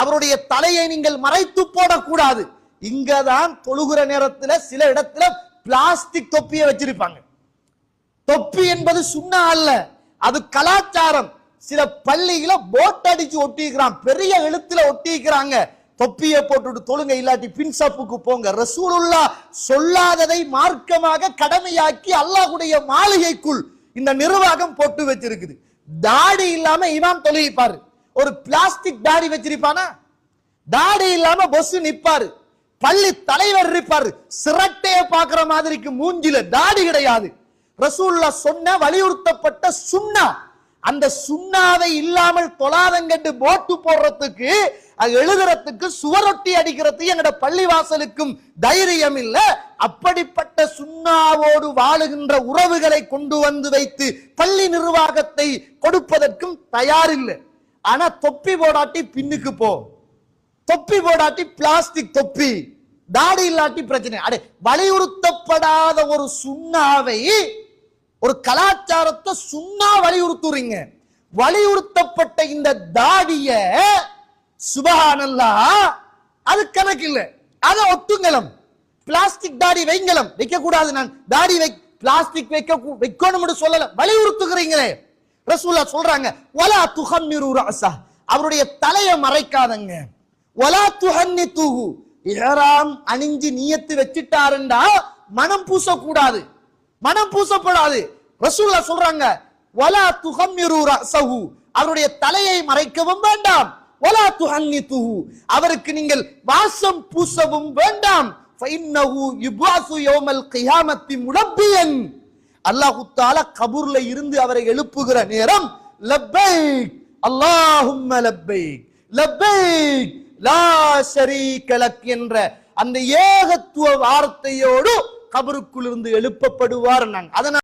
அவருடைய தலையை நீங்கள் மறைத்து போடக்கூடாது. இங்கதான் தொழுகிற நேரத்துல சில இடத்துல பிளாஸ்டிக் தொப்பியை வச்சிருப்பாங்க. தொப்பி என்பது சுன்னா அல்ல, அது கலாச்சாரம். சில பள்ளிகளை போட் அடிச்சு ஒட்டிக்கிறான், பெரிய எழுத்துல ஒட்டிக்கிறாங்க. தொப்பியை போட்டுட்டு தொழுங்க, இல்லாட்டி பின்சாப்புக்கு போங்க. ரசூலுல்லாஹ் சொல்லாததை மார்க்கமாக கடமையாக்கி அல்லாஹ்வுடைய மாளிகைக்குள் இந்த நிர்வாகம் போட்டு வச்சிருக்குது. தாடி இல்லாம இமாம் தொழுகிப்பாரு. ஒரு பிளாஸ்டிக் தாடி வச்சிருப்பானா? தாடி இல்லாம பொஸ் நிப்பாரு. பள்ளி தலைவர் இருப்பாரு, சிரட்டைய பாக்குற மாதிரிக்கு மூஞ்சில தாடி கிடையாது. ரசூலுல்லாஹ் சொன்ன வலியுறுத்தப்பட்ட சுன்னா, அந்த சுன்னாவை இல்லாமல் தொழாதங்கண்டு போட்டு போடுறதுக்கு, எழுதுறதுக்கு, சுவரொட்டி அடிக்கிறதுக்கு எங்கட பள்ளி வாசலுக்கும் தைரியம் இல்ல. அப்படிப்பட்ட சுன்னாவோடு வாழுகின்ற உறவுகளை கொண்டு வந்து வைத்து பள்ளி நிர்வாகத்தை கொடுப்பதற்கும் தயாரில்லை. ஆனா தொப்பி போடாட்டி பின்னுக்கு போ, தொப்பி போடாட்டி பிளாஸ்டிக் தொப்பி, தாடி இல்லாட்டி பிரச்சனை. அடே, வலியுறுத்தப்படாத ஒரு சுன்னாவை, ஒரு கலாச்சாரத்தை சுன்னா வலியுறுத்துறீங்க. வலியுறுத்தப்பட்ட இந்த தாடிய சுபஹானல்லாஹ் அது கணக்கு இல்ல, அத ஒட்டுங்கலம். பிளாஸ்டிக் தாடி வைங்கலம், வைக்க கூடாது. நான் தாடி பிளாஸ்டிக் வைக்கணும்னு சொல்லல, வலியுறுத்துகிறீங்களே. ரசூலுல்லாஹ் சொல்றாங்க, வலா துஹம்மிரு ரஅஸஹ், அவருடைய தலையை மறைக்காதங்க. வலா துஹன்னிதுஹு, இஹ்ராம் அணிஞ்சு நியத்து வச்சிட்டாருண்டா மனம் பூசக்கூடாது, மனம் பூசப்படாது. ரசூலுல்லாஹ் சொல்றாங்க, வலா துஹம்மிரு ரஅஸஹு, அவருடைய தலையை மறைக்கவும் வேண்டாம். வலா துஹன்னிதுஹு, அவருக்கு நீங்கள் வாசம் பூசவும் வேண்டாம். ஃபஇன்னஹு யுபாசு யௌமல் கியாமத்தி முலப்பியன், அல்லாஹ் தஆலா கபூர்ல இருந்து அவரை எழுப்புகிற நேரம் லப்பைக் அல்லாஹும்ம லப்பைக் லப்பைக் லா ஷரீக லக் என்ற அந்த ஏகத்துவ வார்த்தையோடு கபருக்குள் இருந்து எழுப்பப்படுவார். அதனால்